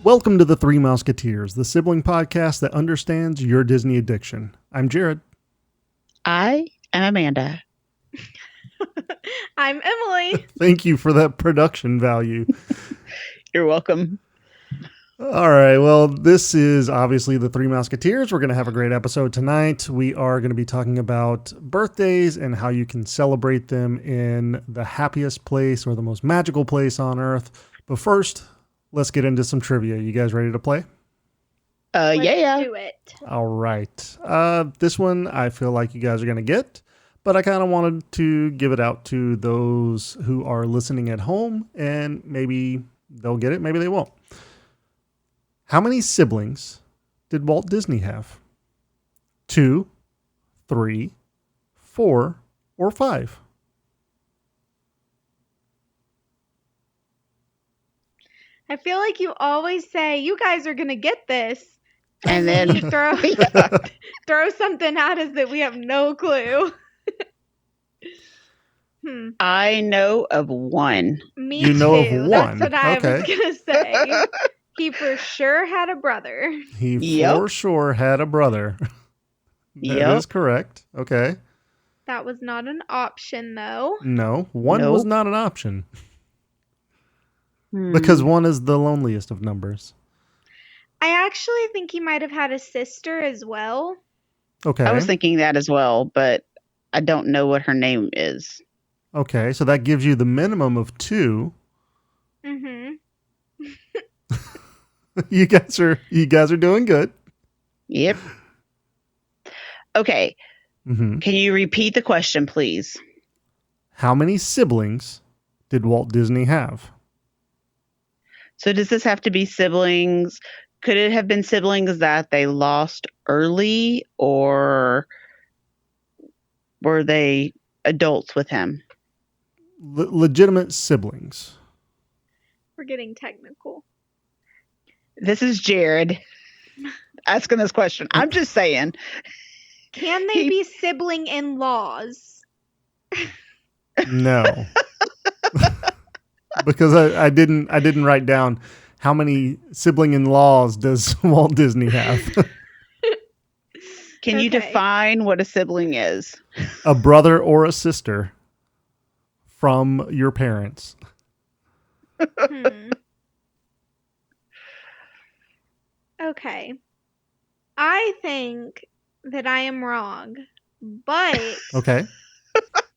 Welcome to the Three Musketeers, the sibling podcast that understands your Disney addiction. I'm Jared. I am Amanda. I'm Emily. Thank you for that production value. You're welcome. All right, well, this is obviously the Three Musketeers. We're going to have a great episode tonight. We are going to be talking about birthdays and how you can celebrate them in the happiest place or the most magical place on Earth. But first, let's get into some trivia. You guys ready to play? Let's Yeah. do it. All right. This one I feel like you guys are going to get, but I kind of wanted to give it out to those who are listening at home, and maybe they'll get it, maybe they won't. How many siblings did Walt Disney have? 2, 3, 4, or 5? I feel like you always say, you guys are going to get this. And then you throw something at us that we have no clue. I know of one. Me You know too. of That's one. what I Okay. was going to say. He for sure had a brother. He Yep. for sure had a brother. That is correct. Okay. That was not an option, though. No, one was Nope. not an option. Because one is the loneliest of numbers. I actually think he might have had a sister as well. Okay. I was thinking that as well, but I don't know what her name is. Okay, so that gives you the minimum of 2. Mm-hmm. You guys are doing good. Yep. Okay. Mm-hmm. Can you repeat the question, please? How many siblings did Walt Disney have? So does this have to be siblings? Could it have been siblings that they lost early, or were they adults with him? Legitimate siblings. We're getting technical. This is Jared asking this question. I'm just saying. Can they be sibling in-laws? No. Because I didn't write down how many sibling-in-laws does Walt Disney have. Can you Okay. define what a sibling is? A brother or a sister from your parents. Okay. I think that I am wrong, but Okay.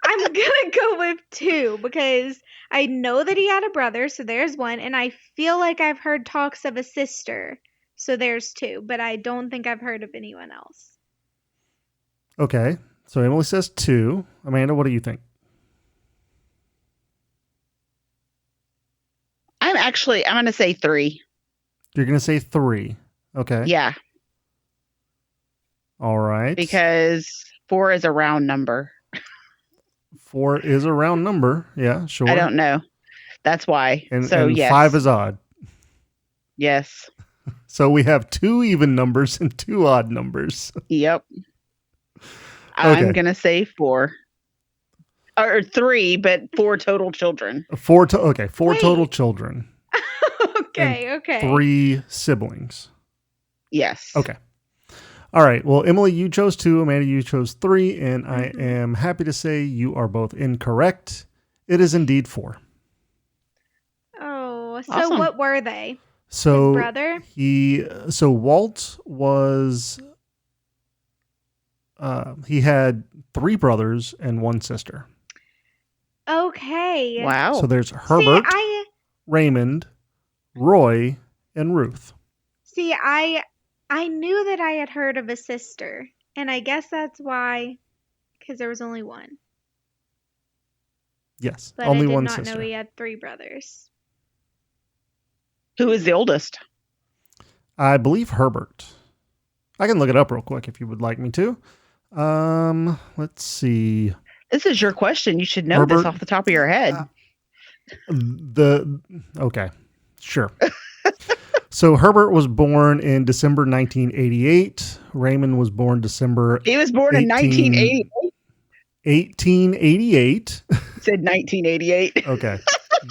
I'm going to go with 2 because I know that he had a brother, so there's 1, and I feel like I've heard talks of a sister, so there's 2, but I don't think I've heard of anyone else. Okay. So Emily says 2. Amanda, what do you think? I'm going to say 3. You're going to say 3. Okay. Yeah, All right. because 4 is a round number. 4 is a round number. Yeah, sure. I don't know. That's why. And, So and yes. 5 is odd. Yes. So we have 2 even numbers and 2 odd numbers. Yep. Okay. I'm going to say 4. Or 3, but 4 total children. 4 Wait. total children. Okay. 3 siblings. Yes. Okay. All right. Well, Emily, you chose 2. Amanda, you chose 3. And I Mhm. am happy to say you are both incorrect. It is indeed 4. Oh, so Awesome. what were they? So His brother? Walt was, he had 3 brothers and 1 sister. Okay. Wow. So there's Herbert, See, Raymond, Roy, and Ruth. I knew that I had heard of a sister, and I guess that's why, because there was only 1. Yes, But only I did one not sister. know he had 3 brothers. Who is the oldest? I believe Herbert. I can look it up real quick if you would like me to. Let's see. This is your question. You should know Herbert. this off the top of your head. Okay, sure. So Herbert was born in December 1988. Raymond was born December He was born in 1980. 1888. Said 1988. Okay.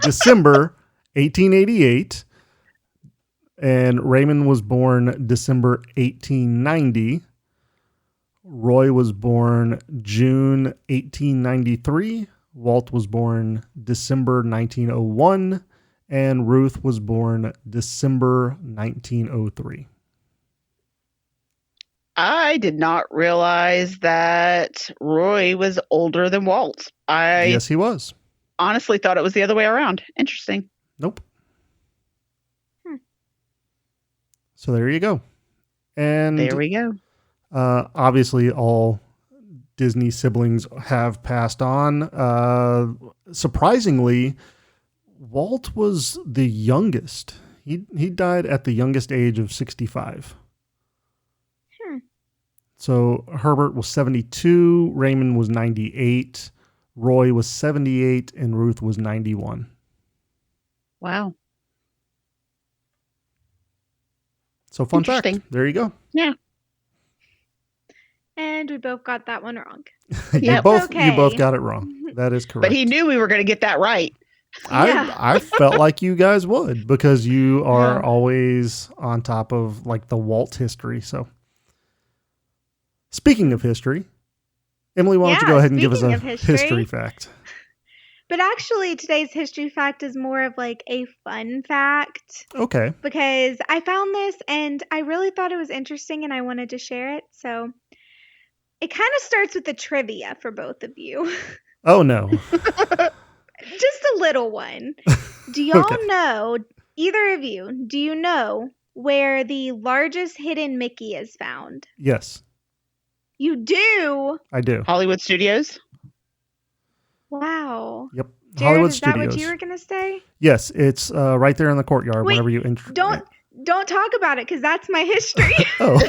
December 1888. And Raymond was born December 1890. Roy was born June 1893. Walt was born December 1901. And Ruth was born December 1903. I did not realize that Roy was older than Walt. I Yes, he was. honestly thought it was the other way around. Interesting. Nope. So there you go. And There we go. obviously all Disney siblings have passed on. Surprisingly, Walt was the youngest. He died at the youngest age of 65. So Herbert was 72, Raymond was 98, Roy was 78, and Ruth was 91. Wow. So fun fact. Interesting. There you go. Yeah. And we both got that one wrong. you Yep. both Okay. got it wrong. That is correct. But he knew we were going to get that right. Yeah. I felt like you guys would because you are Yeah. always on top of like the Walt history. So speaking of history, Emily, why don't you Yeah, go ahead and give us speaking a of history. history fact? But actually, today's history fact is more of like a fun fact Okay. because I found this and I really thought it was interesting and I wanted to share it. So it kind of starts with the trivia for both of you. Oh no. Just a little one. Do y'all Okay. know, either of you, do you know where the largest hidden Mickey is found? Yes, You do? I do. Hollywood Studios. Wow. Yep. Jared, Hollywood is that Studios. what you were going to say? Yes, it's right there in the courtyard. Wait, whenever you Don't talk about it because that's my history. Oh.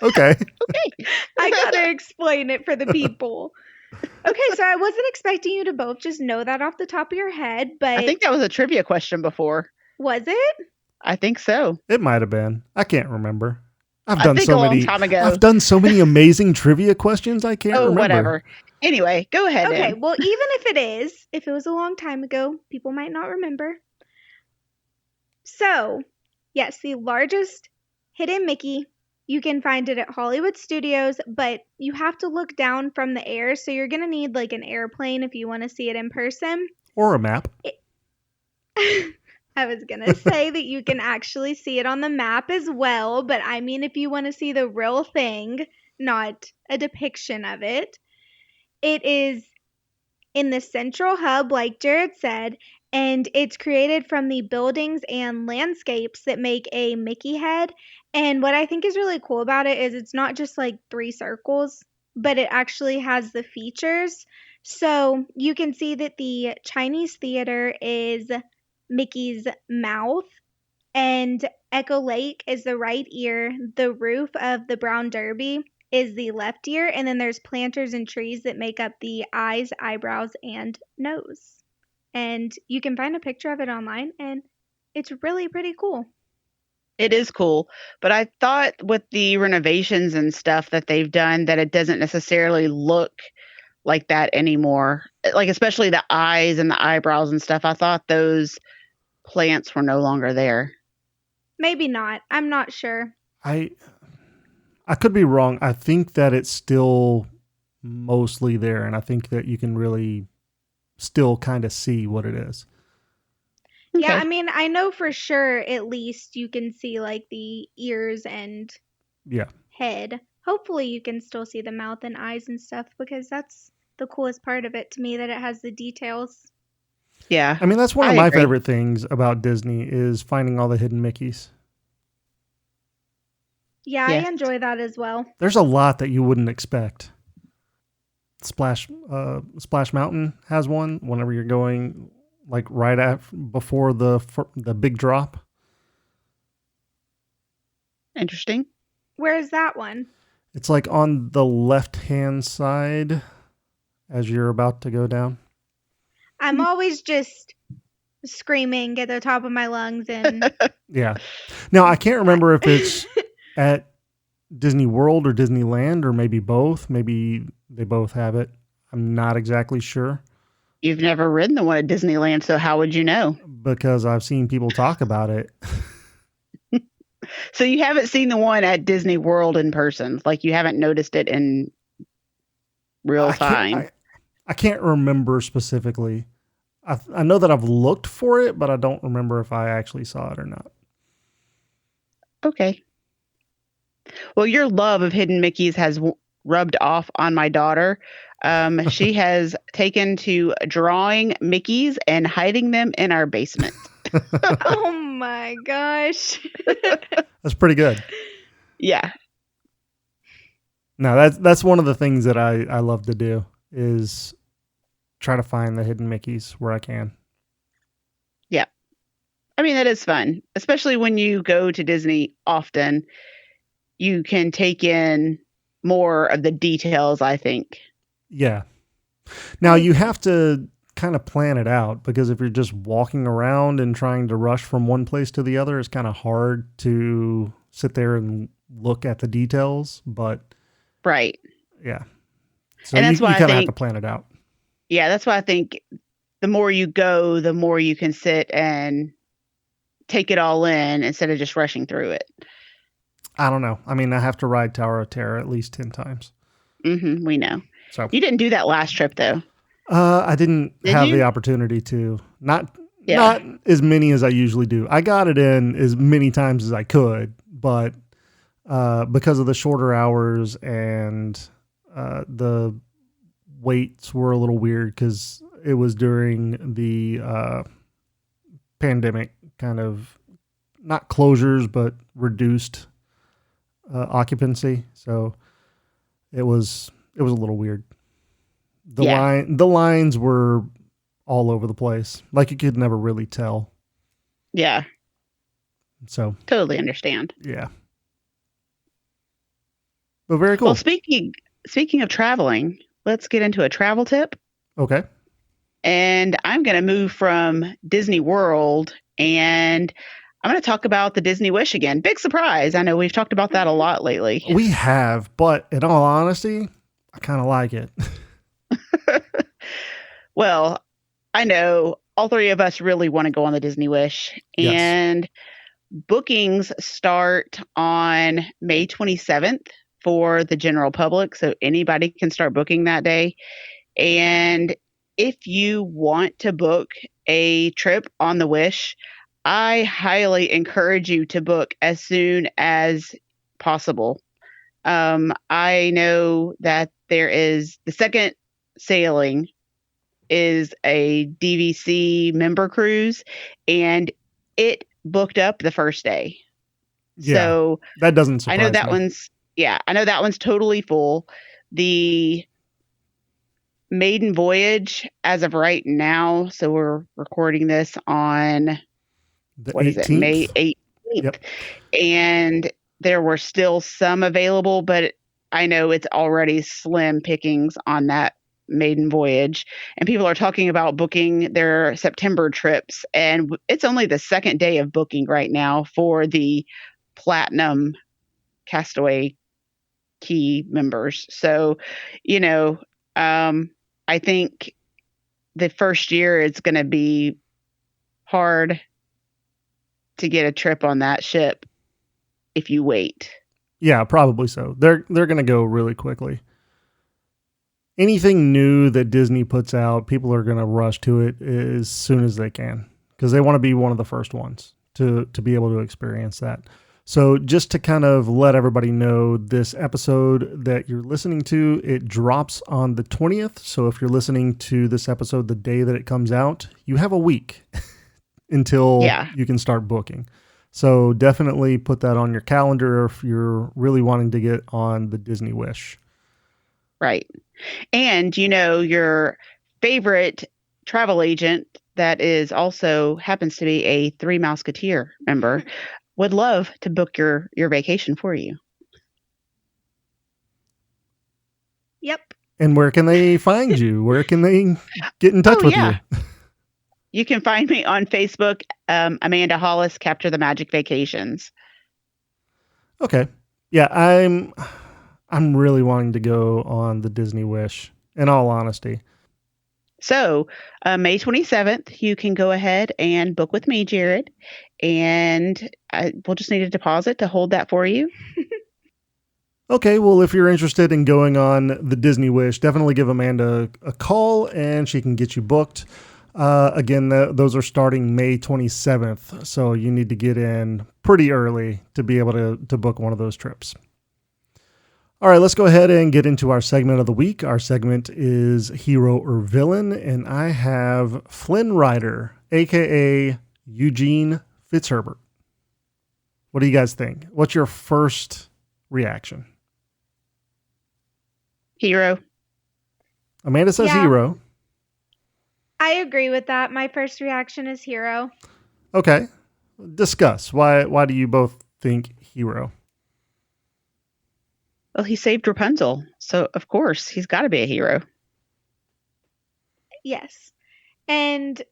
Okay. I gotta explain it for the people. Okay, so I wasn't expecting you to both just know that off the top of your head, but I think that was a trivia question before. was it? I think so. It might have been. I can't remember. I've I done think so a long many. time ago. I've done so many amazing trivia questions. I can't remember. Whatever. Anyway, go ahead. Okay, Em. well, even if it was a long time ago, people might not remember. So, yes, the largest hidden Mickey, you can find it at Hollywood Studios, but you have to look down from the air, so you're going to need like an airplane if you want to see it in person. Or a map. I was going to say that you can actually see it on the map as well, but I mean if you want to see the real thing, not a depiction of it. It is in the central hub, like Jared said, and it's created from the buildings and landscapes that make a Mickey head. And what I think is really cool about it is it's not just like 3 circles, but it actually has the features. So you can see that the Chinese theater is Mickey's mouth, and Echo Lake is the right ear. The roof of the Brown Derby is the left ear, and then there's planters and trees that make up the eyes, eyebrows, and nose. And you can find a picture of it online, and it's really pretty cool. It is cool, but I thought with the renovations and stuff that they've done that it doesn't necessarily look like that anymore. Like especially the eyes and the eyebrows and stuff. I thought those plants were no longer there. Maybe not. I'm not sure. I could be wrong. I think that it's still mostly there, and I think that you can really still kind of see what it is. Yeah, Okay. I mean, I know for sure at least you can see like the ears and Yeah. head. Hopefully you can still see the mouth and eyes and stuff because that's the coolest part of it to me, that it has the details. Yeah. I mean, that's one of I my agree. favorite things about Disney is finding all the hidden Mickeys. Yeah, Yes. I enjoy that as well. There's a lot that you wouldn't expect. Splash Mountain has one whenever you're going like before the big drop. Interesting. Where is that one? It's like on the left-hand side as you're about to go down. I'm always just screaming at the top of my lungs and Yeah. Now, I can't remember if it's at Disney World or Disneyland or maybe both. Maybe they both have it. I'm not exactly sure You've never ridden the one at Disneyland, so how would you know? because I've seen people talk about it. So you haven't seen the one at Disney World in person? Like you haven't noticed it in real I can't. time? I can't remember specifically. I know that I've looked for it, but I don't remember if I actually saw it or not. Okay. Well, your love of hidden Mickeys has rubbed off on my daughter. She has taken to drawing Mickeys and hiding them in our basement. Oh my gosh. That's pretty good. Yeah. No, that's one of the things that I love to do is try to find the hidden Mickeys where I can. Yeah. I mean, that is fun, especially when you go to Disney often. You can take in more of the details, I think. Yeah. Now you have to kind of plan it out because if you're just walking around and trying to rush from one place to the other, it's kind of hard to sit there and look at the details. But Right. yeah. So And you that's why I kind of have to think, plan it out. yeah, that's why I think the more you go, the more you can sit and take it all in instead of just rushing through it. I don't know. I mean, I have to ride Tower of Terror at least 10 times. We know. So You didn't do that last trip, though. I didn't Did have you? the opportunity to. Not Yeah. as many as I usually do. I got it in as many times as I could, but because of the shorter hours and the waits were a little weird because it was during the pandemic kind of not closures but reduced occupancy, so it was a little weird. The lines were all over the place, like you could never really tell. Yeah. So Totally understand. yeah, but very cool. Well, speaking of traveling, let's get into a travel tip. Okay. And I'm going to move from Disney World and I'm going to talk about the Disney Wish again. Big surprise. I know we've talked about that a lot lately. We have, but in all honesty, I kind of like it. Well, I know all three of us really want to go on the Disney Wish. Yes. And bookings start on May 27th for the general public. So anybody can start booking that day. And if you want to book a trip on the Wish, I highly encourage you to book as soon as possible. I know that there is the second sailing is a DVC member cruise, and it booked up the first day. Yeah, So that doesn't surprise I know that me. I know that one's totally full. The maiden voyage as of right now, so we're recording this on The what 18th? is it, May 18th. Yep. And there were still some available, but I know it's already slim pickings on that maiden voyage. And people are talking about booking their September trips. And it's only the second day of booking right now for the Platinum Castaway Key members. So, I think the first year it's going to be hard to get a trip on that ship if you wait. Yeah, probably so. They're going to go really quickly. Anything new that Disney puts out, people are going to rush to it as soon as they can because they want to be one of the first ones to be able to experience that. So just to kind of let everybody know, this episode that you're listening to, it drops on the 20th. So if you're listening to this episode the day that it comes out, you have a week until you can start booking. So definitely put that on your calendar if you're really wanting to get on the Disney Wish. Right. And your favorite travel agent that is also happens to be a Three Musketeer member would love to book your vacation for you. Yep. And where can they find you? Where can they get in touch with you? You can find me on Facebook, Amanda Hollis, Capture the Magic Vacations. Okay. Yeah, I'm really wanting to go on the Disney Wish, in all honesty. So, May 27th, you can go ahead and book with me, Jared, and we'll just need a deposit to hold that for you. Okay, well, if you're interested in going on the Disney Wish, definitely give Amanda a call and she can get you booked. Again, those are starting May 27th, so you need to get in pretty early to be able to book one of those trips. All right, let's go ahead and get into our segment of the week. Our segment is Hero or Villain, and I have Flynn Rider, a.k.a. Eugene Fitzherbert. What do you guys think? What's your first reaction? Hero. Amanda says Yeah. hero. I agree with that. My first reaction is hero. Okay. Discuss. Why do you both think hero? Well, he saved Rapunzel, so of course he's got to be a hero. Yes. And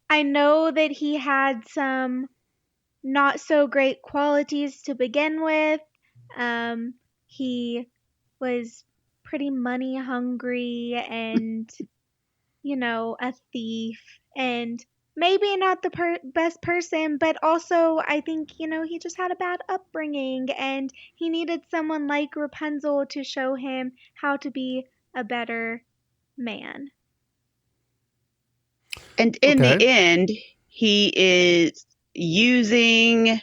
I know that he had some not so great qualities to begin with. He was pretty money hungry and, a thief and maybe not the best person, but also I think, he just had a bad upbringing and he needed someone like Rapunzel to show him how to be a better man. And in the Okay. end, he is using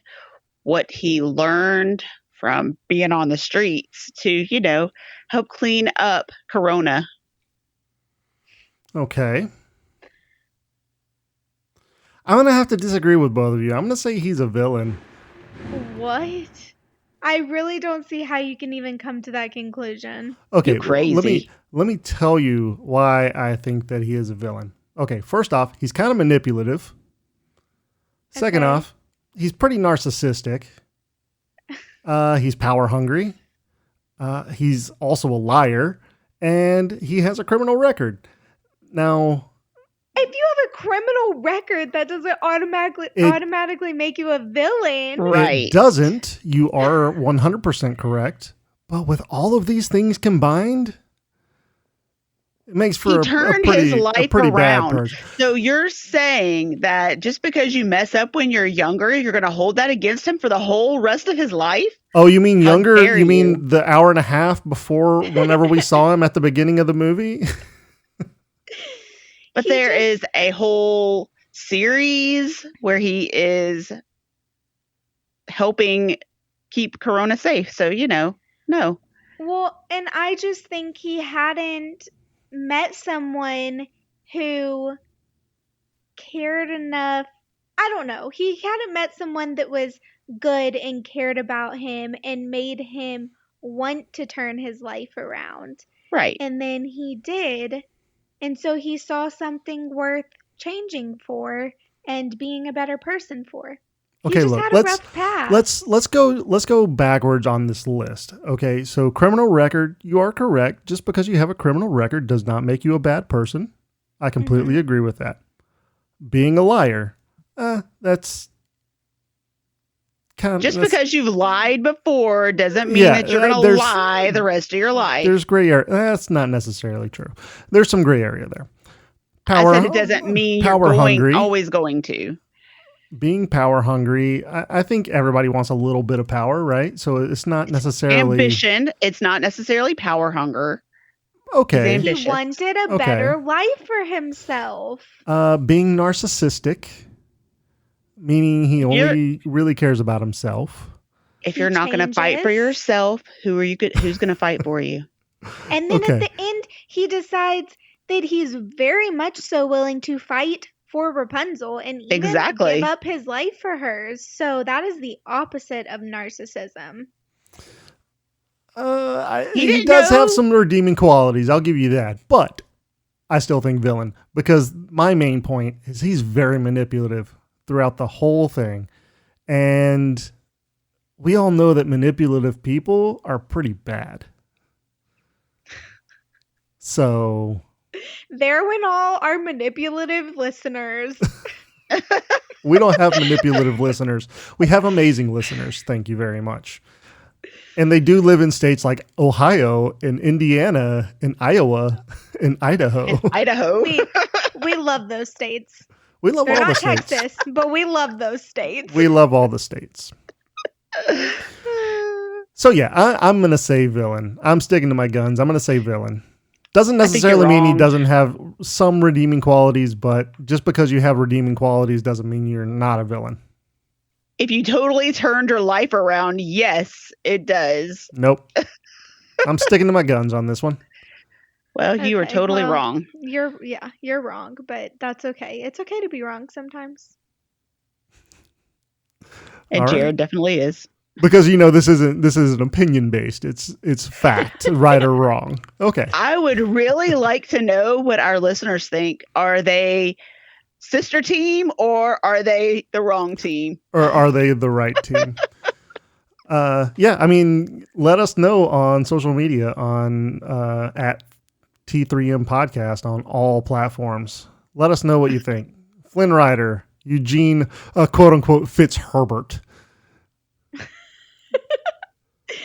what he learned from being on the streets to, help clean up Corona. Okay. I'm going to have to disagree with both of you. I'm going to say he's a villain. What? I really don't see how you can even come to that conclusion. Okay, You crazy. let me tell you why I think that he is a villain. Okay, first off, he's kind of manipulative. Second Okay. off, he's pretty narcissistic. He's power hungry. He's also a liar, and he has a criminal record. Now, If you have a criminal record, that doesn't automatically make you a villain. Right. it doesn't. You are 100% correct. But with all of these things combined, it makes for He a turned pretty, his life a pretty bad around. person. So you're saying that just because you mess up when you're younger, you're going to hold that against him for the whole rest of his life? Oh, you mean How younger? dare You mean you. the hour and a half before whenever we saw him at the beginning of the movie? But He there just- is a whole series where he is helping keep Corona safe. So, no. Well, and I just think he hadn't met someone who cared enough. I don't know. He hadn't met someone that was good and cared about him and made him want to turn his life around. Right. And then he did. And so he saw something worth changing for and being a better person for. Okay, he just look, had a rough past. let's go backwards on this list. Okay, so criminal record, you are correct. Just because you have a criminal record does not make you a bad person. I completely agree with that. Being a liar, that's kind of Just because you've lied before doesn't mean that you're going to there's- lie the rest of your life. there's gray area. That's not necessarily true. There's some gray area there. I said it doesn't mean you're always going to. Being power hungry, I think everybody wants a little bit of power, right? So it's not necessarily Ambition. It's not necessarily power hunger. okay. He's He ambitious. wanted a Okay. better life for himself. Being narcissistic, meaning he only really cares about himself. If He you're not going to fight for changes. yourself, who's going to fight for you? And then Okay. at the end, he decides that he's very much so willing to fight for Rapunzel and even Exactly. give up his life for hers. So that is the opposite of narcissism. He He didn't does know. have some redeeming qualities. I'll give you that. But I still think villain because my main point is he's very manipulative throughout the whole thing. And we all know that manipulative people are pretty bad. So There went all our manipulative listeners. we don't have manipulative listeners. We have amazing listeners. Thank you very much. And they do live in states like Ohio and Indiana and Iowa and Idaho. Idaho. We love those states. We love They're all the not states. Texas, but we love those states. We love all the states. So yeah, I'm going to say villain. I'm sticking to my guns. I'm going to say villain. Doesn't necessarily mean he doesn't have some redeeming qualities, but just because you have redeeming qualities doesn't mean you're not a villain. If you totally turned your life around, yes, it does. Nope. I'm sticking to my guns on this one. Well, you are Okay, totally well, wrong. You're wrong, but that's okay. It's okay to be wrong sometimes. And All right. Jared definitely is. Because this isn't opinion based. It's fact, right or wrong. Okay. I would really like to know what our listeners think. Are they sister team or are they the wrong team? Or are they the right team? Yeah, I mean, let us know on social media on at T3M Podcast on all platforms. Let us know what you think. Flynn Rider, Eugene, quote unquote, Fitzherbert.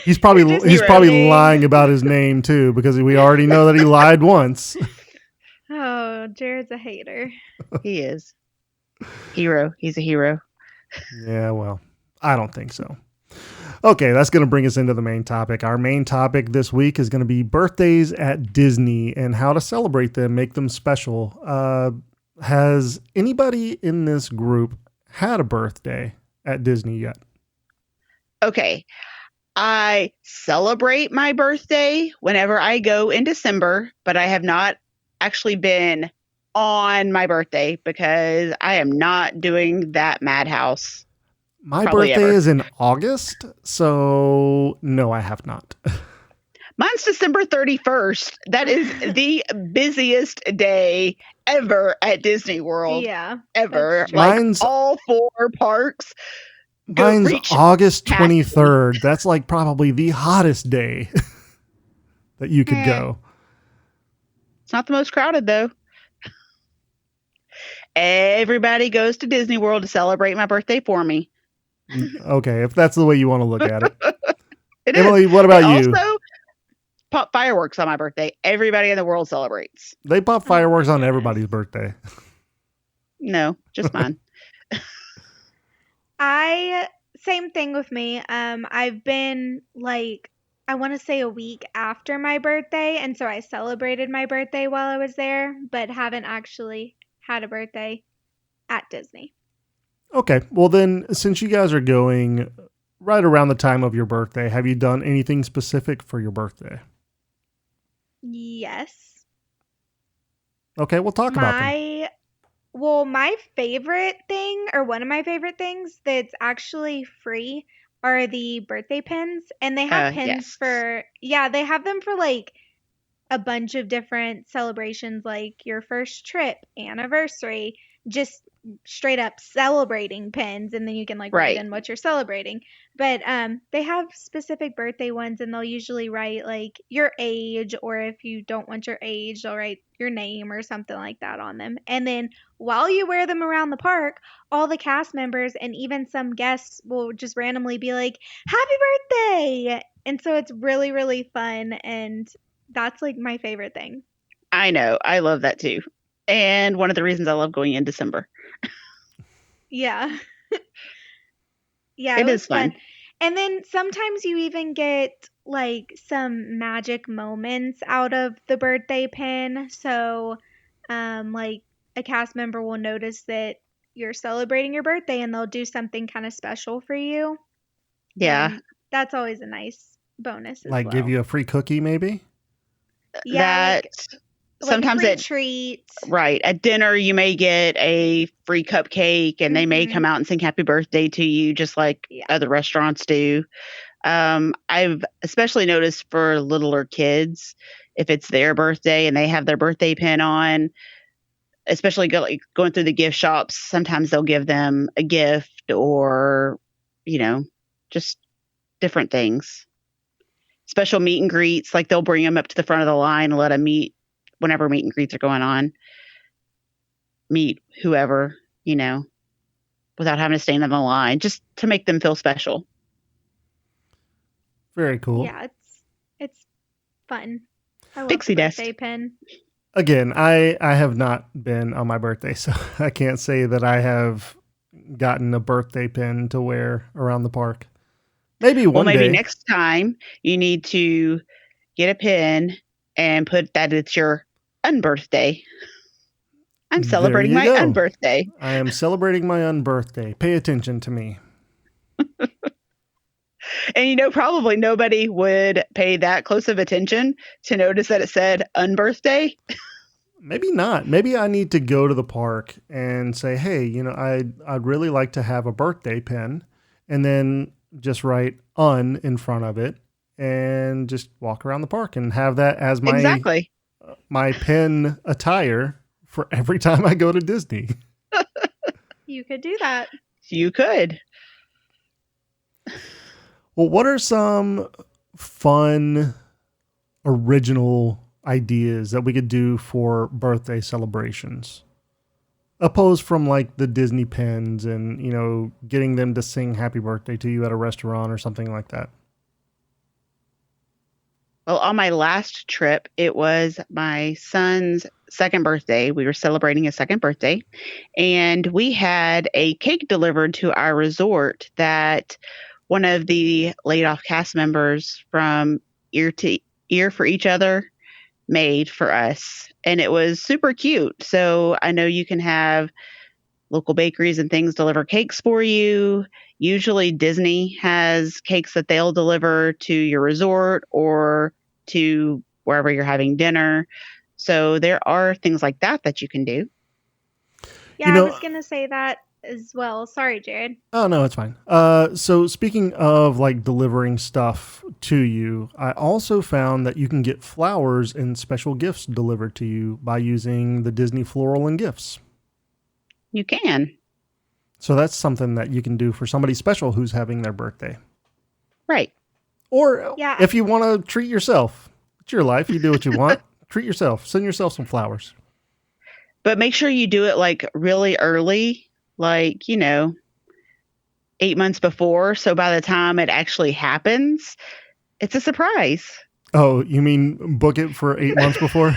He's probably lying about his name too, because we already know that he lied once. Oh, Jared's a hater. He is. Hero. He's a hero. Yeah, well, I don't think so. Okay, that's going to bring us into the main topic. Our main topic this week is going to be birthdays at Disney and how to celebrate them, make them special. Has anybody in this group had a birthday at Disney yet? Okay. I celebrate my birthday whenever I go in December, but I have not actually been on my birthday because I am not doing that madhouse. My Probably birthday ever. is in August, so no, I have not. Mine's December 31st. That is the busiest day ever at Disney World. Yeah. Ever. that's true. Like Mine's- all 4 parks. Mine's reach August past 23rd. That's like probably the hottest day that you could go. It's not the most crowded though. Everybody goes to Disney World to celebrate my birthday for me. Okay, if that's the way you want to look at it. It Emily, is. what about They you? Also, pop fireworks on my birthday. Everybody in the world celebrates. They pop fireworks on everybody's birthday. No, just mine. Same thing with me. I've been like, I want to say a week after my birthday, and so I celebrated my birthday while I was there, but haven't actually had a birthday at Disney. Okay, well then, since you guys are going right around the time of your birthday, have you done anything specific for your birthday? Yes. Okay, we'll talk about them. My favorite thing, or one of my favorite things that's actually free, are the birthday pins. And they have pins yes. they have them for like a bunch of different celebrations, like your first trip, anniversary, just straight up celebrating pins, and then you can like write Right. in what you're celebrating. But they have specific birthday ones, and they'll usually write like your age, or if you don't want your age, they'll write your name or something like that on them. And then while you wear them around the park, all the cast members and even some guests will just randomly be like, "Happy birthday!" And so it's really, really fun, and that's like my favorite thing. I know. I love that too. And one of the reasons I love going in December. Yeah. Yeah, It was is fun. And then sometimes you even get like some magic moments out of the birthday pin. So, like a cast member will notice that you're celebrating your birthday and they'll do something kind of special for you. Yeah. And that's always a nice bonus as Like well. give you a free cookie, maybe? Yeah, that like sometimes free at treats. right at dinner you may get a free cupcake and they may Mhm. come out and sing happy birthday to you just like Yeah. other restaurants do. I've especially noticed for littler kids, if it's their birthday and they have their birthday pin on, especially going through the gift shops, sometimes they'll give them a gift or, just different things. Special meet and greets, like they'll bring them up to the front of the line and let them meet whenever meet and greets are going on. Meet whoever, without having to stand in the line, just to make them feel special. Very cool. Yeah, it's fun. I love Pixie the dust. birthday pin. Again, I have not been on my birthday, so I can't say that I have gotten a birthday pin to wear around the park. Maybe Well, one maybe day. next time you need to get a pin and put that it's your unbirthday. I'm There celebrating you my go. unbirthday. I am celebrating my unbirthday. Pay attention to me. And probably nobody would pay that close of attention to notice that it said unbirthday. Maybe not. Maybe I need to go to the park and say, hey, I'd really like to have a birthday pin, and then just write "un" in front of it, and just walk around the park and have that as Exactly. my pin attire for every time I go to Disney. You could do that. You could. Well, what are some fun, original ideas that we could do for birthday celebrations? Opposed from like the Disney pins and, getting them to sing happy birthday to you at a restaurant or something like that. Well, on my last trip, it was my son's second birthday. We were celebrating his second birthday, and we had a cake delivered to our resort that one of the laid off cast members from Ear to Ear for Each Other made for us. And it was super cute. So I know you can have local bakeries and things deliver cakes for you. Usually Disney has cakes that they'll deliver to your resort or to wherever you're having dinner. So there are things like that you can do. Yeah, I was going to say that as well. Sorry, Jared. Oh, no, it's fine. So speaking of like delivering stuff to you, I also found that you can get flowers and special gifts delivered to you by using the Disney Floral and Gifts. You can. So that's something that you can do for somebody special who's having their birthday. Right. Or Yeah. if you want to treat yourself, it's your life. You do what you want. Treat yourself. Send yourself some flowers. But make sure you do it like really early, like, 8 months before. So by the time it actually happens, it's a surprise. Oh, you mean book it for 8 months before?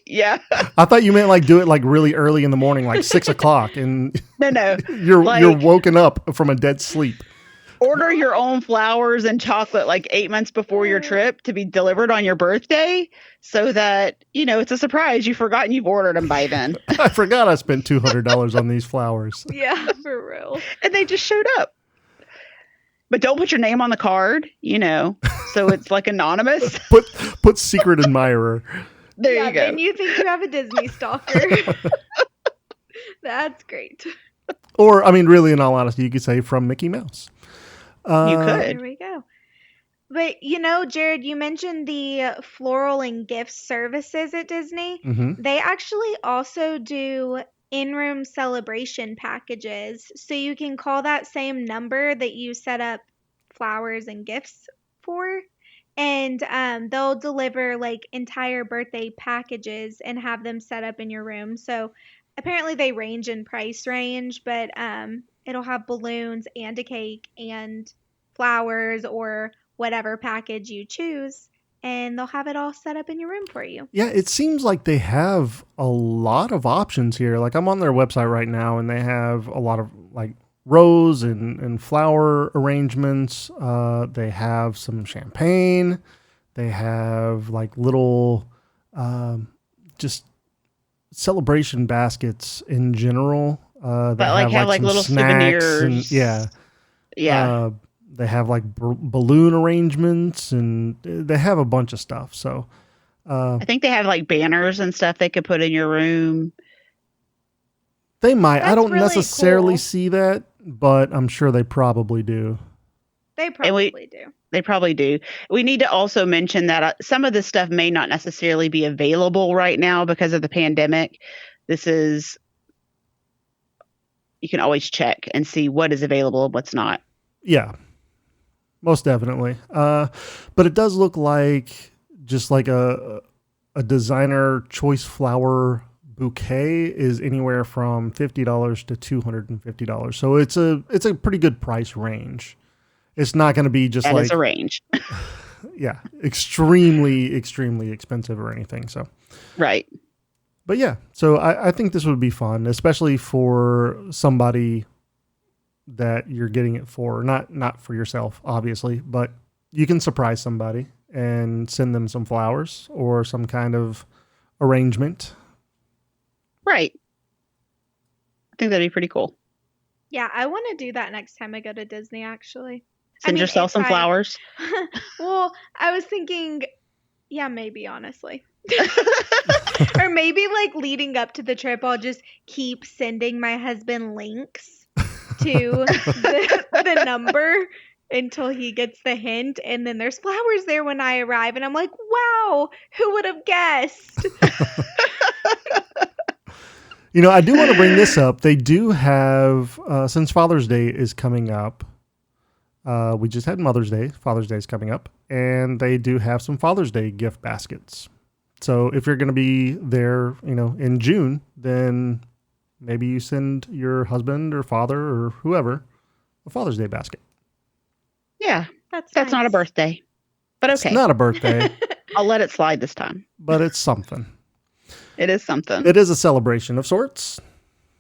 Yeah. I thought you meant like do it like really early in the morning, like 6 o'clock, and No. you're woken up from a dead sleep. Order your own flowers and chocolate like 8 months before your trip to be delivered on your birthday so that, it's a surprise. You've forgotten you've ordered them by then. I forgot I spent $200 on these flowers. Yeah, for real. And they just showed up. But don't put your name on the card, so it's like anonymous. Put secret admirer. There you go. Then you think you have a Disney stalker. That's great. Or, I mean, really, in all honesty, you could say from Mickey Mouse. You could. There we go. But, Jared, you mentioned the floral and gift services at Disney. Mm-hmm. They actually also do in-room celebration packages. So you can call that same number that you set up flowers and gifts for. And they'll deliver like entire birthday packages and have them set up in your room. So apparently they range in price range, but it'll have balloons and a cake and flowers or whatever package you choose, and they'll have it all set up in your room for you. Yeah, it seems like they have a lot of options here. Like I'm on their website right now, and they have a lot of like rose and flower arrangements. They have some champagne. They have like little just celebration baskets in general. They have like some little snacks souvenirs. And, Yeah. They have like balloon arrangements, and they have a bunch of stuff. So I think they have like banners and stuff they could put in your room. they might. I That's don't really necessarily cool. see that, but I'm sure they probably do. They probably do. They probably do. We need to also mention that some of this stuff may not necessarily be available right now because of the pandemic. You can always check and see what is available and what's not. Yeah, most definitely. But it does look like just like a designer choice flower bouquet is anywhere from $50 to $250. So it's a pretty good price range. It's not going to be just That like is a range. yeah, extremely, extremely expensive or anything. So, Right. but yeah, so I think this would be fun, especially for somebody that you're getting it for, not for yourself, obviously, but you can surprise somebody and send them some flowers or some kind of arrangement. Right. I think that'd be pretty cool. Yeah, I want to do that next time I go to Disney, actually. Send yourself some flowers. Well, I was thinking, yeah, maybe, honestly. Or maybe like leading up to the trip, I'll just keep sending my husband links to the number until he gets the hint. And then there's flowers there when I arrive. And I'm like, wow, who would have guessed? You know, I do want to bring this up. They do have, since Father's Day is coming up, we just had Mother's Day. Father's Day is coming up. And they do have some Father's Day gift baskets. So if you're going to be there, you know, in June, then maybe you send your husband or father or whoever a Father's Day basket. Yeah. That's not a nice. birthday. But okay. It's not a birthday, I'll let it slide this time. but it's something. It is something. It is a celebration of sorts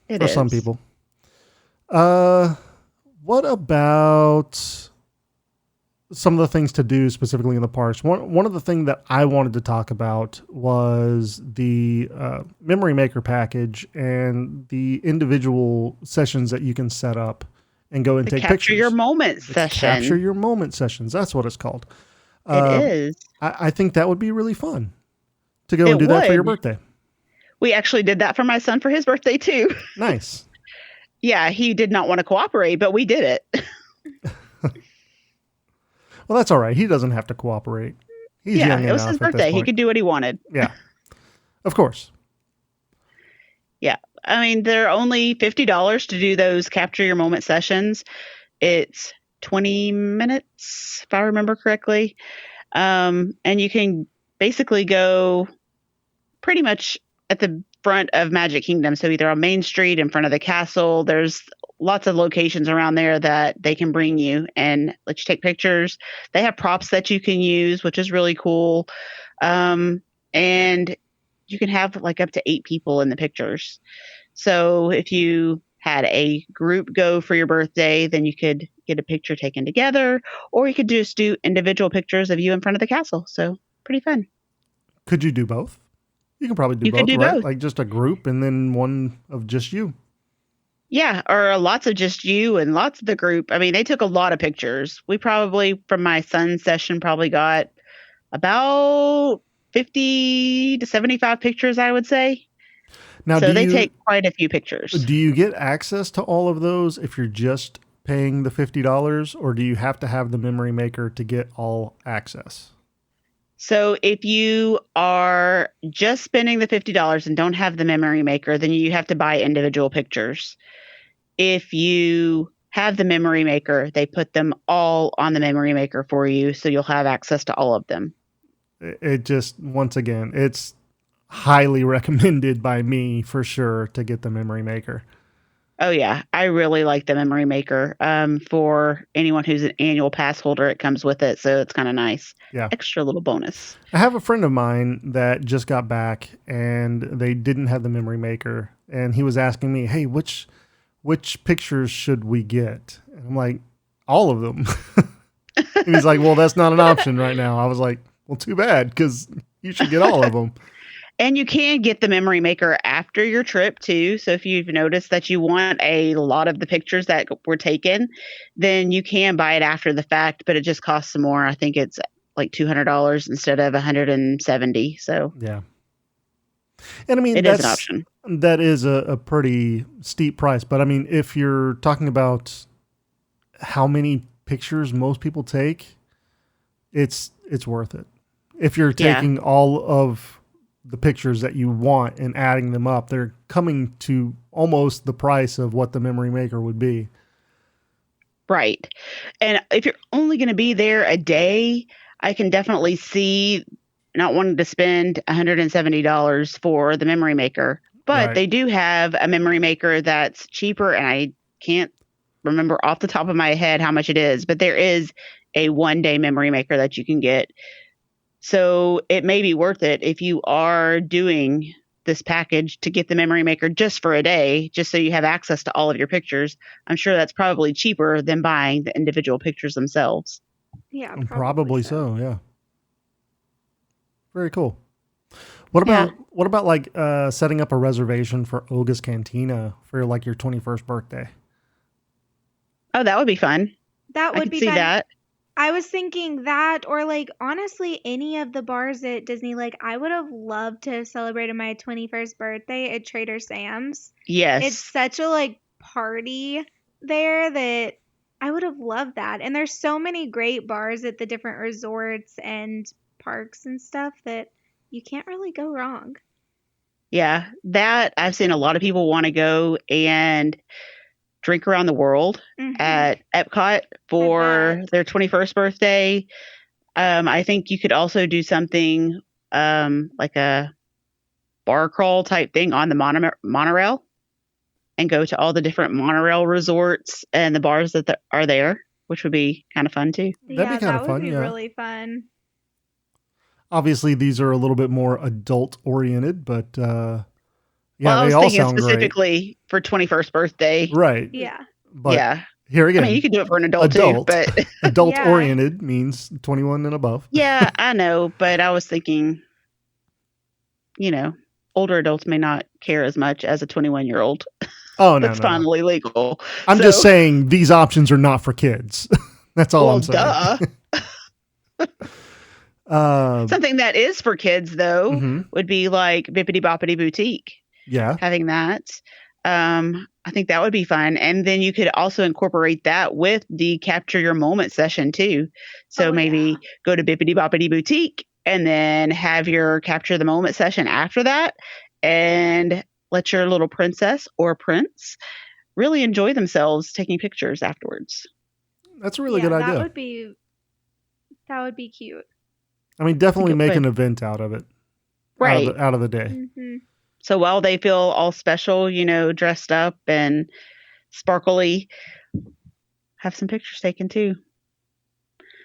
It for is. some people. What about some of the things to do specifically in the parks? One of the things that I wanted to talk about was the Memory Maker package and the individual sessions that you can set up and go and take Capture pictures. your moment session. Capture your moment sessions. That's what it's called. It is. I think that would be really fun to go It and do that for your would. birthday. We actually did that for my son for his birthday too. Nice. Yeah, he did not want to cooperate, but we did it. Well, that's all right. He doesn't have to cooperate. He's Yeah, young it was enough his at this birthday. He point. could do what he wanted. Yeah, of course. Yeah. I mean, they're only $50 to do those capture your moment sessions. It's 20 minutes, if I remember correctly. And you can basically go pretty much at the front of Magic Kingdom. So either on Main Street in front of the castle, there's lots of locations around there that they can bring you and let you take pictures. They have props that you can use, which is really cool. And you can have like up to 8 people in the pictures. So if you had a group go for your birthday, then you could get a picture taken together, or you could just do individual pictures of you in front of the castle. So pretty fun. Could you do both? You can probably do You both, could do right? both. Like just a group and then one of just you. Yeah, or lots of just you and lots of the group. I mean, they took a lot of pictures. We probably, from my son's session, probably got about 50 to 75 pictures, I would say. Now, So they take quite a few pictures. Do you get access to all of those if you're just paying the $50, or do you have to have the Memory Maker to get all access? So if you are just spending the $50 and don't have the Memory Maker, then you have to buy individual pictures. If you have the Memory Maker, they put them all on the Memory Maker for you, so you'll have access to all of them. It just, once again, it's highly recommended by me for sure to get the Memory Maker. Oh yeah, I really like the Memory Maker. For anyone who's an annual pass holder, it comes with it, so it's kind of nice. Yeah. Extra little bonus. I have a friend of mine that just got back and they didn't have the Memory Maker, and he was asking me, "Hey, which pictures should we get?" And I'm like, "All of them." And he's like, "Well, that's not an option right now." I was like, "Well, too bad, because you should get all of them." And you can get the Memory Maker after your trip too. So if you've noticed that you want a lot of the pictures that were taken, then you can buy it after the fact, but it just costs some more. I think it's like $200 instead of $170. So Yeah. And I mean, it is an option. That is a pretty steep price. But I mean, if you're talking about how many pictures most people take, it's worth it. If you're taking all of the pictures that you want and adding them up, they're coming to almost the price of what the Memory Maker would be. Right. And if you're only going to be there a day, I can definitely see not wanting to spend $170 for the Memory Maker. But Right. they do have a Memory Maker that's cheaper, and I can't remember off the top of my head how much it is, but there is a 1-day memory maker that you can get. So it may be worth it if you are doing this package to get the memory maker just for a day, just so you have access to all of your pictures. I'm sure that's probably cheaper than buying the individual pictures themselves. Yeah, Probably so. Yeah. Very cool. What about like setting up a reservation for Olga's Cantina for like your 21st birthday? Oh, that would be fun. That I would could be see fun. that. I was thinking that, or like honestly, any of the bars at Disney. Like, I would have loved to have celebrated my 21st birthday at Trader Sam's. Yes. It's such a like party there that I would have loved that. And there's so many great bars at the different resorts and parks and stuff that you can't really go wrong. Yeah, that I've seen a lot of people want to go and drink around the world at Epcot for their 21st birthday. I think you could also do something like a bar crawl type thing on the monorail and go to all the different monorail resorts and the bars that are there, which would be kind of fun too. That'd be kind of fun. That would be really fun. Obviously, these are a little bit more adult oriented, but yeah, I was they all thinking sound specifically for 21st birthday. Right. Yeah. But yeah. Here again, I mean, you could do it for an adult too, but adult oriented means 21 and above. Yeah, I know, but I was thinking, older adults may not care as much as a 21-year-old. Oh, no, That's finally legal. I'm just saying these options are not for kids. That's all I'm saying. Duh. Something that is for kids, though, would be like Bippity Boppity Boutique. Yeah. Having that. I think that would be fun. And then you could also incorporate that with the Capture Your Moment session, too. So maybe go to Bippity Boppity Boutique and then have your Capture the Moment session after that and let your little princess or prince really enjoy themselves taking pictures afterwards. That's a really good idea. That would be cute. I mean, definitely make an event out of it. Right. Out of the day. Mm-hmm. So while they feel all special, dressed up and sparkly, have some pictures taken too.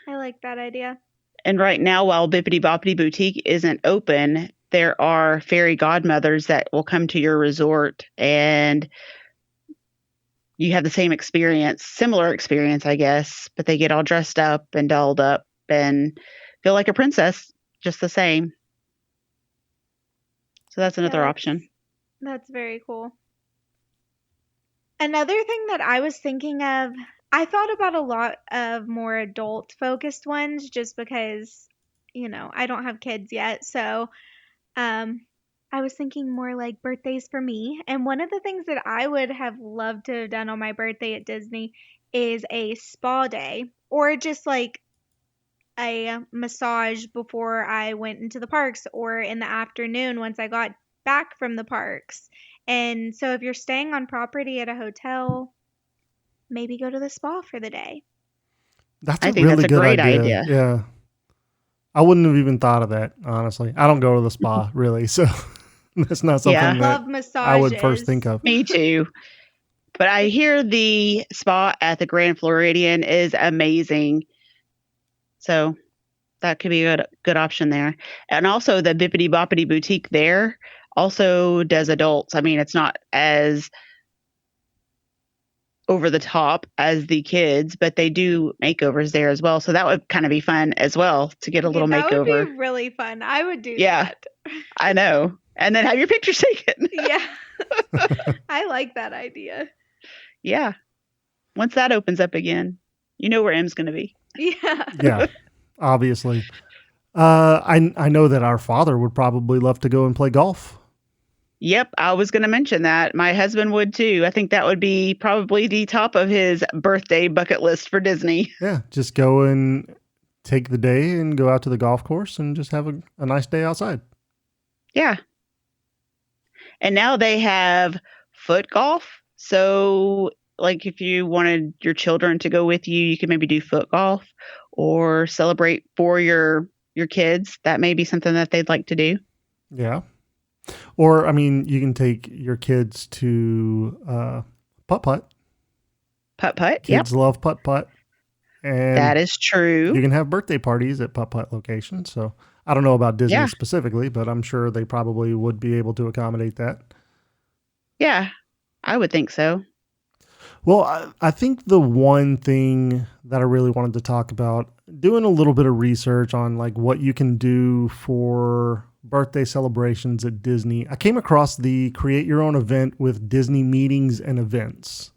I like that idea. And right now, while Bippity Boppity Boutique isn't open, there are fairy godmothers that will come to your resort and you have the same experience, similar experience, I guess, but they get all dressed up and dolled up and feel like a princess, just the same. So that's another option. That's very cool. Another thing that I was thinking of, I thought about a lot of more adult focused ones just because, I don't have kids yet. So I was thinking more like birthdays for me. And one of the things that I would have loved to have done on my birthday at Disney is a spa day or just like a massage before I went into the parks or in the afternoon once I got back from the parks. And so if you're staying on property at a hotel, maybe go to the spa for the day. I think that's a great idea. Yeah. I wouldn't have even thought of that, honestly. I don't go to the spa really, so that's not something that I would first think of. Me too. But I hear the spa at the Grand Floridian is amazing. So that could be a good option there. And also the Bippity Boppity Boutique there also does adults. I mean, it's not as over the top as the kids, but they do makeovers there as well. So that would kind of be fun as well to get a little makeover. That would be really fun. I would do that. I know. And then have your pictures taken. Yeah. I like that idea. Yeah. Once that opens up again, you know where M's going to be. Yeah. Yeah. Obviously. I know that our father would probably love to go and play golf. Yep, I was going to mention that. My husband would too. I think that would be probably the top of his birthday bucket list for Disney. Yeah, just go and take the day and go out to the golf course and just have a nice day outside. Yeah. And now they have foot golf. So like if you wanted your children to go with you, you could maybe do foot golf or celebrate for your kids. That may be something that they'd like to do. Yeah. Or, I mean, you can take your kids to putt-putt. Putt-putt. Yep, Kids love putt-putt. And that is true. you can have birthday parties at putt-putt locations. So I don't know about Disney Yeah, specifically, but I'm sure they probably would be able to accommodate that. yeah, I would think so. Well, I think the one thing that I really wanted to talk about, doing a little bit of research on like what you can do for birthday celebrations at Disney, I came across the create your own event with Disney meetings and events.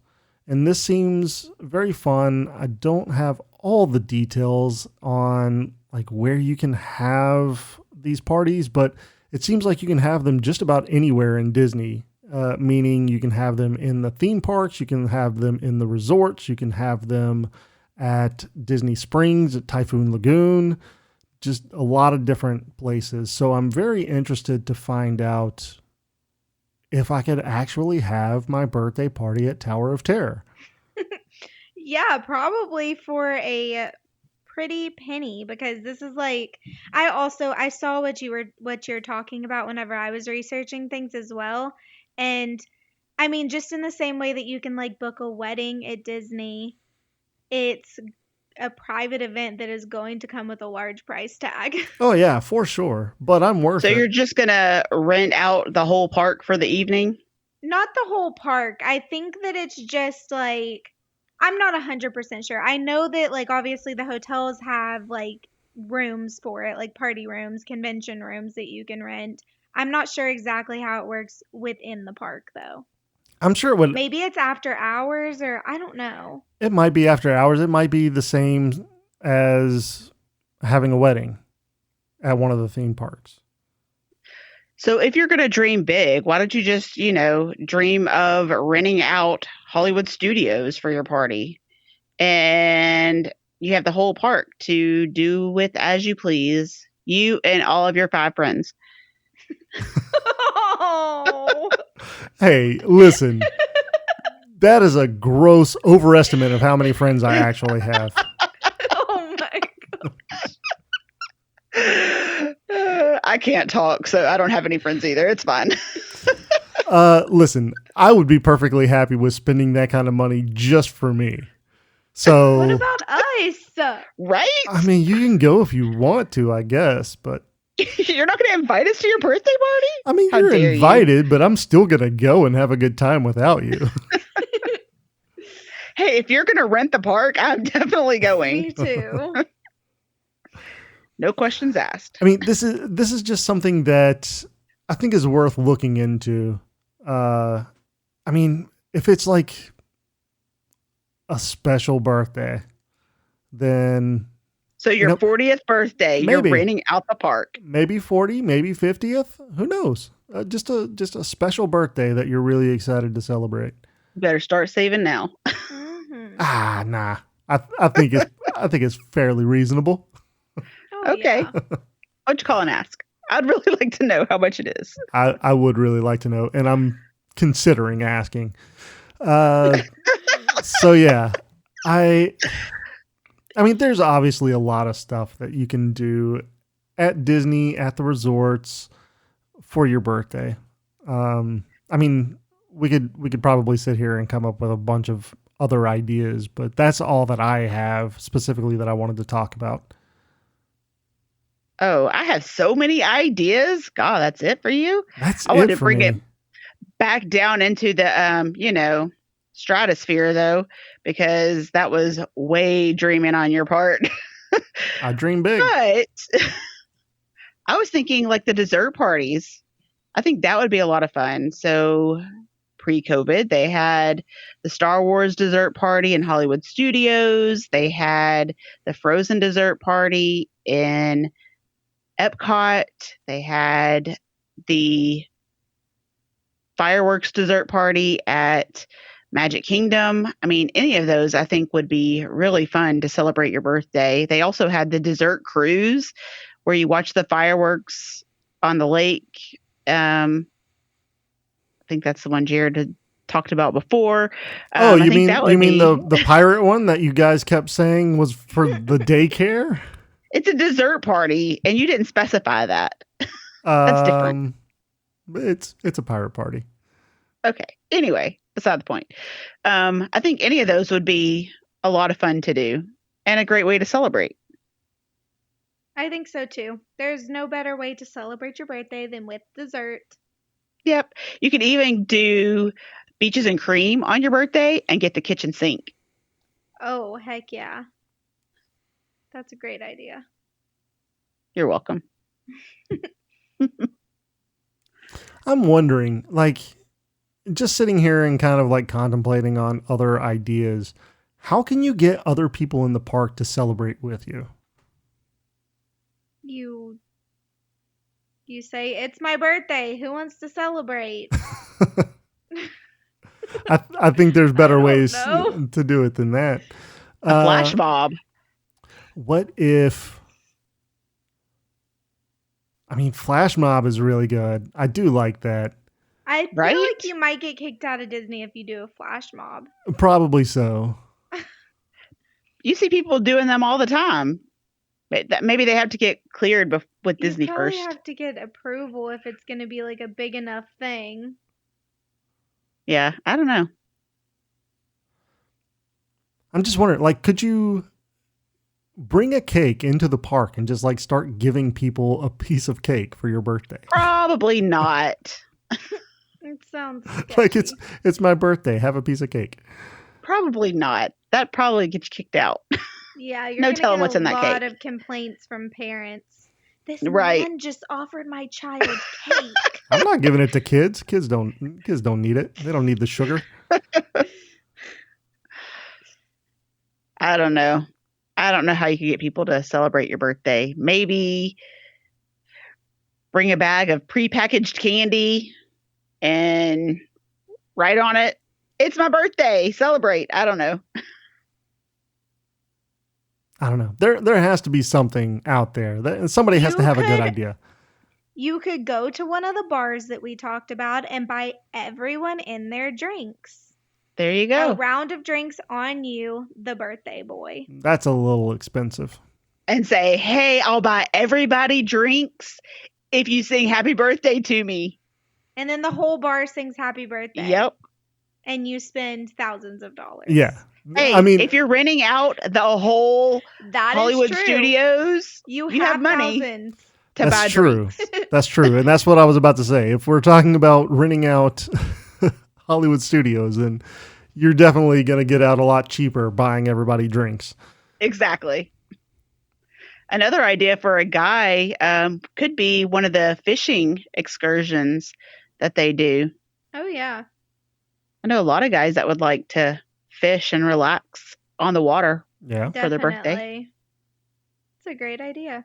And this seems very fun. I don't have all the details on like where you can have these parties, but it seems like you can have them just about anywhere in Disney. Meaning you can have them in the theme parks, you can have them in the resorts, you can have them at Disney Springs, at Typhoon Lagoon, just a lot of different places. So I'm very interested to find out if I could actually have my birthday party at Tower of Terror. Yeah, probably for a pretty penny, because this is like, I saw what you're talking about whenever I was researching things as well. And I mean, just in the same way that you can like book a wedding at Disney, it's a private event that is going to come with a large price tag. Oh yeah, for sure. But I'm worth So it. you're just gonna rent out the whole park for the evening? Not the whole park. I think that it's just like, I'm not 100% sure. I know that like obviously the hotels have like rooms for it, like party rooms, convention rooms that you can rent. I'm not sure exactly how it works within the park though. I'm sure it would. Maybe it's after hours, or I don't know. It might be after hours. It might be the same as having a wedding at one of the theme parks. So if you're gonna dream big, why don't you just, dream of renting out Hollywood Studios for your party? And you have the whole park to do with as you please. You and all of your 5 friends. Oh. Hey, listen. That is a gross overestimate of how many friends I actually have. Oh my god. I can't talk, so I don't have any friends either. It's fine. Listen, I would be perfectly happy with spending that kind of money just for me. What So, about us? Right? I mean, you can go if you want to, I guess, but You're not going to invite us to your birthday party? I mean, How you're dare you. invited, but I'm still going to go and have a good time without you. Hey, if you're going to rent the park, I'm definitely going. Me too. No questions asked. I mean, this is just something that I think is worth looking into. I mean, if it's like a special birthday, then So your 40th birthday, you're maybe. renting out the park. maybe 40, maybe 50th, who knows? Just a special birthday that you're really excited to celebrate. You better start saving now. Mhm. Nah. I think it's fairly reasonable. Oh, Okay. yeah. What'd you call and ask? I'd really like to know how much it is. I would really like to know, and I'm considering asking. So yeah, I mean, there's obviously a lot of stuff that you can do at Disney, at the resorts for your birthday. I mean, we could probably sit here and come up with a bunch of other ideas, but that's all that I have specifically that I wanted to talk about. Oh, I have so many ideas. God, that's it for you? That's I wanted it to for bring me. it back down into the stratosphere though, because that was way dreaming on your part. I dream big. But I was thinking like the dessert parties. I think that would be a lot of fun. So pre-COVID, they had the Star Wars dessert party in Hollywood Studios. They had the Frozen dessert party in Epcot. They had the fireworks dessert party at Magic Kingdom. I mean, any of those I think would be really fun to celebrate your birthday. They also had the dessert cruise where you watch the fireworks on the lake. I think that's the one Jared had talked about before. Oh, I you think that would mean be- the pirate one that you guys kept saying was for the daycare? It's a dessert party, and you didn't specify that. That's different. It's a pirate party. Okay. Anyway, beside the point. I think any of those would be a lot of fun to do and a great way to celebrate. I think so too. There's no better way to celebrate your birthday than with dessert. Yep. You could even do beaches and cream on your birthday and get the kitchen sink. Oh, heck yeah. That's a great idea. You're welcome. I'm wondering, like, just sitting here and kind of like contemplating on other ideas, how can you get other people in the park to celebrate with you? You say, it's my birthday. Who wants to celebrate? I think there's better I don't ways know. to do it than that. A flash mob. What if... I mean, flash mob is really good. I do like that. I feel Right? like you might get kicked out of Disney if you do a flash mob. Probably so. You see people doing them all the time. Maybe they have to get cleared with Disney You probably first. have to get approval if it's going to be like a big enough thing. Yeah, I don't know. I'm just wondering, like, could you bring a cake into the park and just like start giving people a piece of cake for your birthday? Probably not. It sounds Like sketchy. it's my birthday. Have a piece of cake. Probably not. That probably gets kicked out. Yeah, you're No gonna telling get what's a in that lot cake. of complaints from parents. This Right. man just offered my child cake. I'm not giving it to kids. Kids don't need it. They don't need the sugar. I don't know. I don't know how you can get people to celebrate your birthday. Maybe bring a bag of prepackaged candy and write on it, "It's my birthday. Celebrate." I don't know. I don't know. There has to be something out there. Somebody has to You have a good could- idea. You could go to one of the bars that we talked about and buy everyone in their drinks. There you A go. round of drinks on you, the birthday boy. That's a little expensive. And say, "Hey, I'll buy everybody drinks if you sing happy birthday to me." And then the whole bar sings happy birthday. Yep. And you spend thousands of dollars. Yeah. Hey, I mean, if you're renting out the whole That is Hollywood true. studios, You have have money thousands. to buy that's true. drinks. That's true. And that's what I was about to say. If we're talking about renting out Hollywood studios, then you're definitely going to get out a lot cheaper buying everybody drinks. Exactly. Another idea for a guy could be one of the fishing excursions that they do. Oh, yeah. I know a lot of guys that would like to fish and relax on the water Yeah. for their birthday. Definitely. It's a great idea.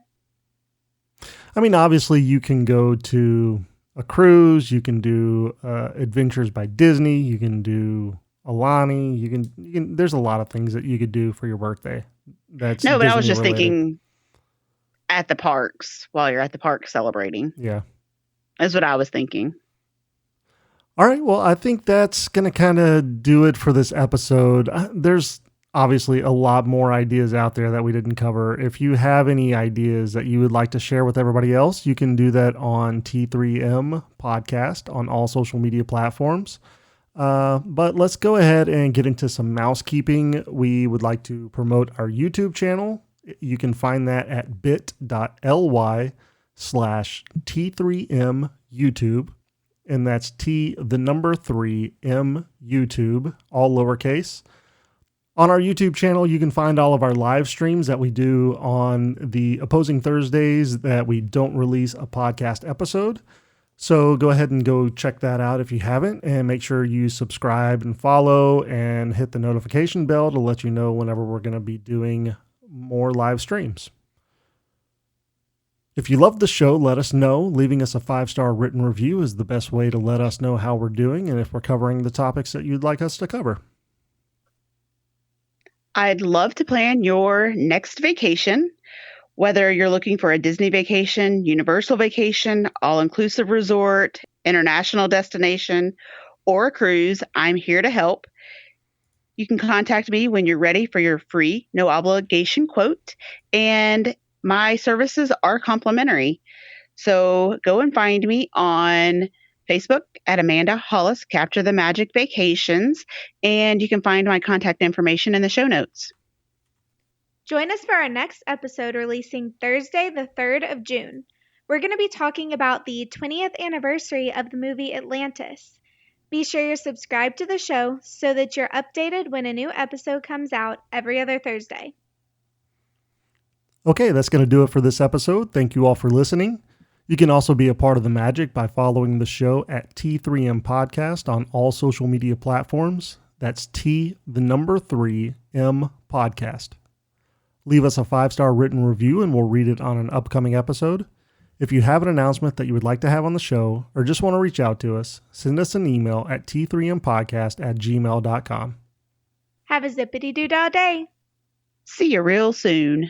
I mean, obviously you can go to a cruise, you can do Adventures by Disney, you can do Alani, you can there's a lot of things that you could do for your birthday. That's No, but I was Disney just related. thinking at the parks while you're at the park celebrating. Yeah. That's what I was thinking. All right. Well, I think that's going to kind of do it for this episode. There's obviously a lot more ideas out there that we didn't cover. If you have any ideas that you would like to share with everybody else, you can do that on T3M Podcast on all social media platforms. But let's go ahead and get into some mousekeeping. We would like to promote our YouTube channel. You can find that at bit.ly/T3M YouTube. And that's T3M YouTube, all lowercase. On our YouTube channel, you can find all of our live streams that we do on the opposing Thursdays that we don't release a podcast episode. So go ahead and go check that out if you haven't, and make sure you subscribe and follow and hit the notification bell to let you know whenever we're going to be doing more live streams. If you love the show, let us know. Leaving us a 5-star written review is the best way to let us know how we're doing and if we're covering the topics that you'd like us to cover. I'd love to plan your next vacation, whether you're looking for a Disney vacation, Universal vacation, all-inclusive resort, international destination, or a cruise. I'm here to help. You can contact me when you're ready for your free, no obligation quote, and my services are complimentary. So go and find me on Facebook at Amanda Hollis, Capture the Magic Vacations, and you can find my contact information in the show notes. Join us for our next episode releasing Thursday, the 3rd of June. We're going to be talking about the 20th anniversary of the movie Atlantis. Be sure you're subscribed to the show so that you're updated when a new episode comes out every other Thursday. Okay, that's going to do it for this episode. Thank you all for listening. You can also be a part of the magic by following the show at T3M Podcast on all social media platforms. That's T3M Podcast. Leave us a 5-star written review and we'll read it on an upcoming episode. If you have an announcement that you would like to have on the show or just want to reach out to us, send us an email at t3mpodcast@gmail.com. Have a zippity-doo-dah day. See you real soon.